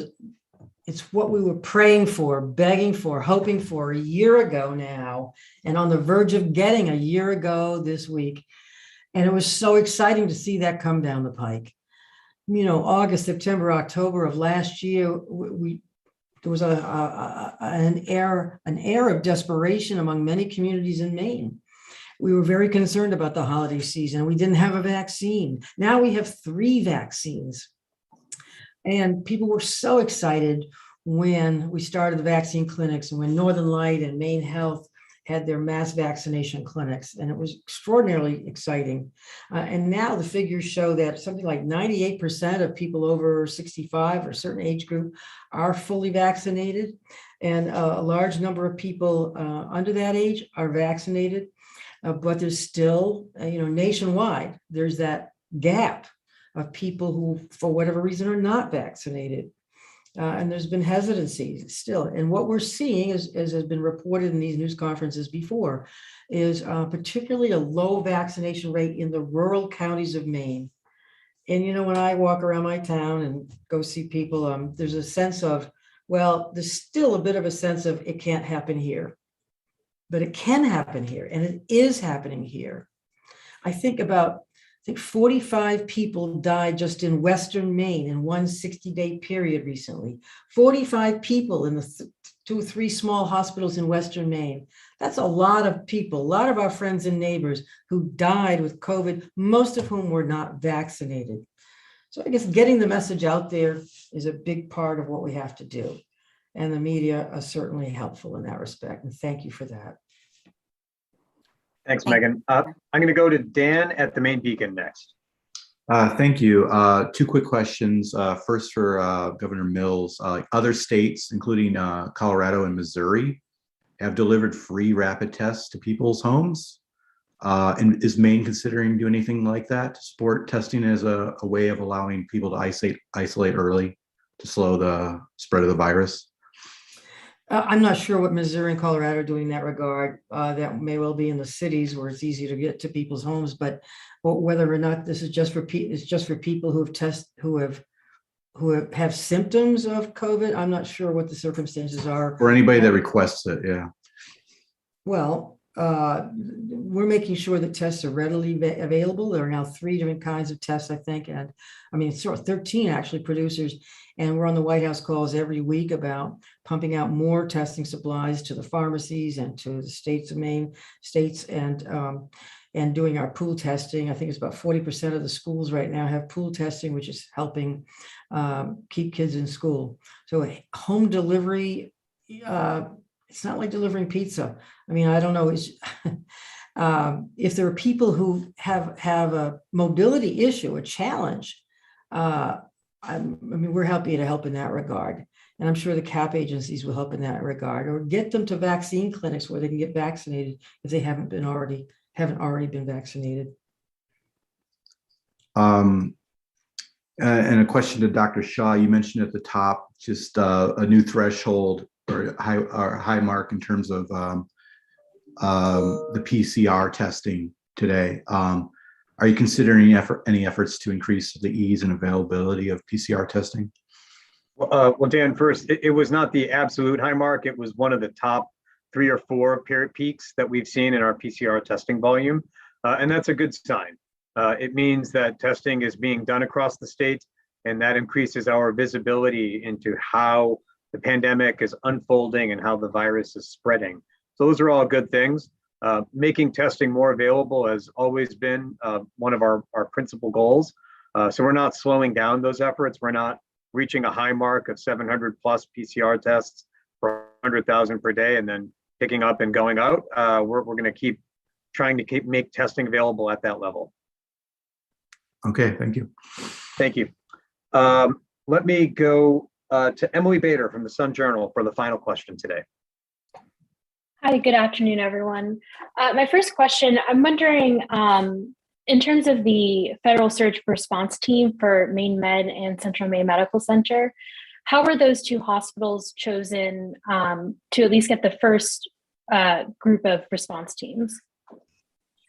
it's what we were praying for, begging for, hoping for a year ago now, and on the verge of getting a year ago this week. And it was so exciting to see that come down the pike. You know, August, September, October of last year, there was an air of desperation among many communities in Maine. We were very concerned about the holiday season. We didn't have a vaccine. Now we have 3 vaccines. And people were so excited when we started the vaccine clinics and when Northern Light and Maine Health had their mass vaccination clinics. And it was extraordinarily exciting. And now the figures show that something like 98% of people over 65 or a certain age group are fully vaccinated. And a large number of people under that age are vaccinated. But there's still, nationwide, there's that gap of people who, for whatever reason, are not vaccinated. And there's been hesitancy still. And what we're seeing, as has been reported in these news conferences before, is particularly a low vaccination rate in the rural counties of Maine. And, when I walk around my town and go see people, there's a sense of, well, there's still a bit of a sense of it can't happen here. But it can happen here, and it is happening here. I think 45 people died just in Western Maine in one 60-day period recently. 45 people in the 2 or 3 small hospitals in Western Maine. That's a lot of people, a lot of our friends and neighbors who died with COVID, most of whom were not vaccinated. So I guess getting the message out there is a big part of what we have to do. And the media are certainly helpful in that respect. And thank you for that. Thanks, Megan. I'm going to go to Dan at the Maine Beacon next. Thank you. 2 quick questions. First for Governor Mills. Other states, including Colorado and Missouri, have delivered free rapid tests to people's homes. And is Maine considering doing anything like that to support testing as a way of allowing people to isolate early to slow the spread of the virus? I'm not sure what Missouri and Colorado are doing in that regard. That may well be in the cities where it's easy to get to people's homes, but whether or not this is just for people who have symptoms of COVID, I'm not sure what the circumstances are. For anybody that requests it, yeah. Well, we're making sure that tests are readily available. There are now 3 different kinds of tests, I think, and I mean, it's 13 actually producers. And we're on the White House calls every week about pumping out more testing supplies to the pharmacies and to the states of Maine, and doing our pool testing. I think it's about 40% of the schools right now have pool testing, which is helping keep kids in school. So home delivery, it's not like delivering pizza. I mean, I don't know. If there are people who have a mobility issue, a challenge, we're happy to help in that regard. And I'm sure the CAP agencies will help in that regard, or get them to vaccine clinics where they can get vaccinated if they haven't already been vaccinated. And a question to Dr. Shaw. You mentioned at the top just a new threshold or high mark in terms of the PCR testing today. Are you considering any efforts to increase the ease and availability of PCR testing? Well, Dan, first, it was not the absolute high mark. It was one of the top 3 or 4 period peaks that we've seen in our PCR testing volume. And that's a good sign. It means that testing is being done across the state, and that increases our visibility into how the pandemic is unfolding and how the virus is spreading. So those are all good things. Making testing more available has always been one of our principal goals. So we're not slowing down those efforts. We're not reaching a high mark of 700 plus PCR tests per 100,000 per day and then picking up and going out. We're going to keep trying to make testing available at that level. Okay, thank you. Thank you. Let me go to Emily Bader from the Sun Journal for the final question today. Hi, good afternoon, everyone. My first question, I'm wondering, in terms of the Federal Surge Response Team for Maine Med and Central Maine Medical Center, how were those 2 hospitals chosen to at least get the first group of response teams?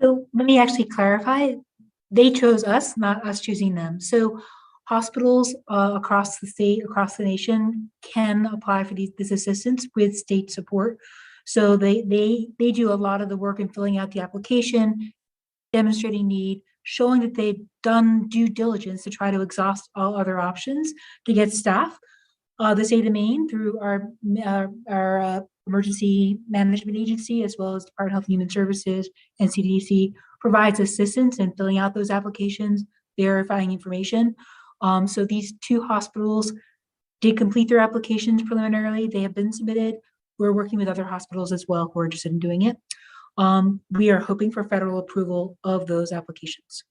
So let me actually clarify. They chose us, not us choosing them. So Hospitals across the state, across the nation can apply for this assistance with state support. So they do a lot of the work in filling out the application, demonstrating need, showing that they've done due diligence to try to exhaust all other options to get staff. The state of Maine, through our emergency management agency, as well as Department of Health and Human Services and CDC, provides assistance in filling out those applications, verifying information. So these two hospitals did complete their applications preliminarily. They have been submitted. We're working with other hospitals as well who are interested in doing it. We are hoping for federal approval of those applications.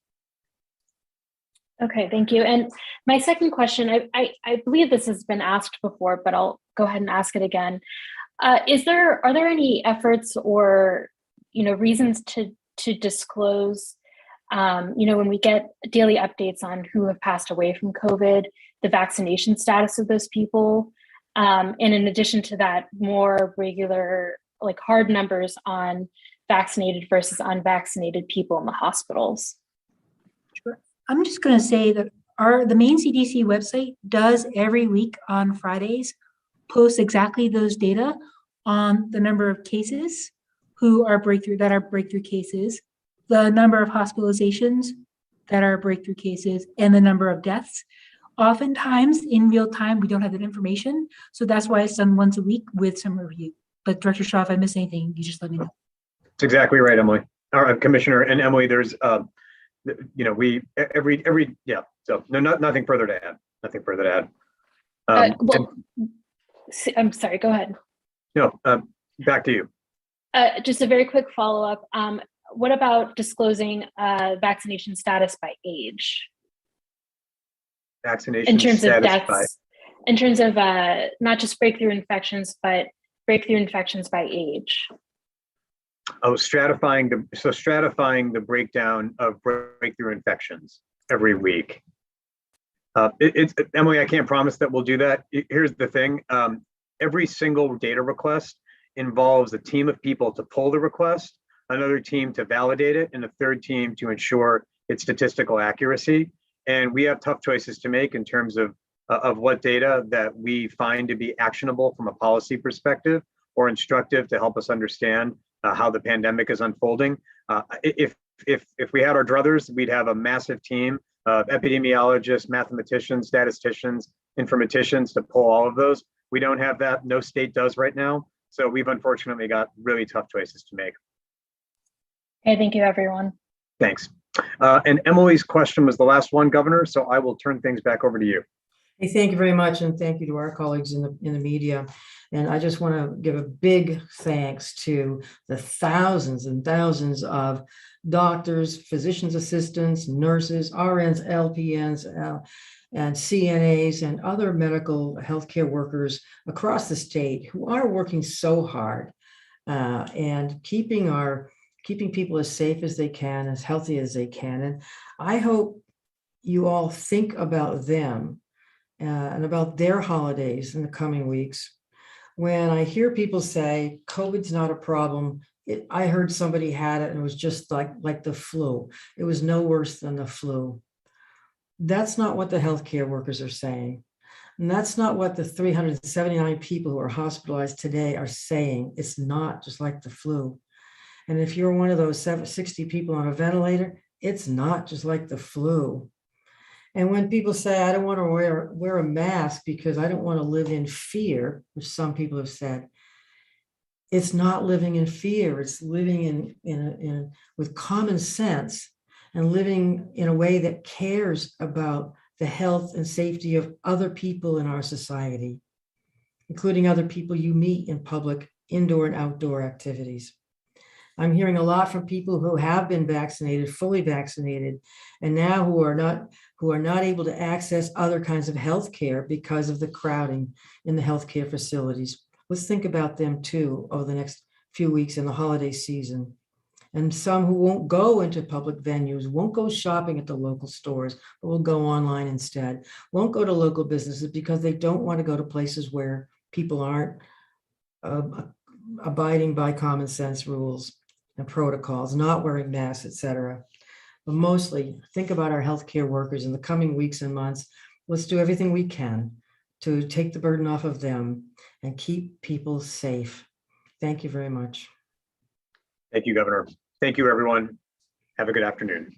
Okay, thank you. And my second question, I believe this has been asked before, but I'll go ahead and ask it again. Are there any efforts or reasons to disclose when we get daily updates on who have passed away from COVID, the vaccination status of those people, and in addition to that, more regular, like hard numbers on vaccinated versus unvaccinated people in the hospitals? Sure. I'm just going to say that the Maine CDC website does every week on Fridays post exactly those data on the number of cases that are breakthrough cases, the number of hospitalizations that are breakthrough cases, and the number of deaths. Oftentimes in real time, we don't have that information. So that's why it's done once a week with some review. But Director Shaw, if I miss anything, you just let me know. That's exactly right, Emily. Commissioner and Emily, there's, so nothing further to add. Nothing further to add. I'm sorry, go ahead. No, back to you. Just a very quick follow-up. What about disclosing vaccination status by age? Vaccination in terms status of deaths, in terms of not just breakthrough infections, but breakthrough infections by age. Oh, stratifying the breakdown of breakthrough infections every week. Emily, I can't promise that we'll do that. Here's the thing. Every single data request involves a team of people to pull the request, another team to validate it, and a third team to ensure its statistical accuracy. And we have tough choices to make in terms of what data that we find to be actionable from a policy perspective or instructive to help us understand how the pandemic is unfolding. If we had our druthers, we'd have a massive team of epidemiologists, mathematicians, statisticians, informaticians to pull all of those. We don't have that. No state does right now. So we've unfortunately got really tough choices to make. Okay, thank you, everyone. Thanks. And Emily's question was the last one, Governor. So I will turn things back over to you. Hey, thank you very much, and thank you to our colleagues in the media. And I just want to give a big thanks to the thousands and thousands of doctors, physicians assistants, nurses, RNs, LPNs, and CNAs, and other medical healthcare workers across the state who are working so hard and keeping people as safe as they can, as healthy as they can. And I hope you all think about them and about their holidays in the coming weeks. When I hear people say COVID's not a problem, I heard somebody had it and it was just like the flu. It was no worse than the flu. That's not what the healthcare workers are saying. And that's not what the 379 people who are hospitalized today are saying. It's not just like the flu. And if you're one of those 60 people on a ventilator, it's not just like the flu. And when people say, I don't want to wear a mask because I don't want to live in fear, which some people have said, it's not living in fear. It's living with common sense and living in a way that cares about the health and safety of other people in our society, including other people you meet in public indoor and outdoor activities. I'm hearing a lot from people who have been vaccinated, fully vaccinated, and now who are not able to access other kinds of health care because of the crowding in the healthcare facilities. Let's think about them too over the next few weeks in the holiday season. And some who won't go into public venues, won't go shopping at the local stores, but will go online instead, won't go to local businesses because they don't want to go to places where people aren't abiding by common sense rules and protocols, not wearing masks, et cetera. But mostly think about our healthcare workers in the coming weeks and months. Let's do everything we can to take the burden off of them and keep people safe. Thank you very much. Thank you, Governor. Thank you, everyone. Have a good afternoon.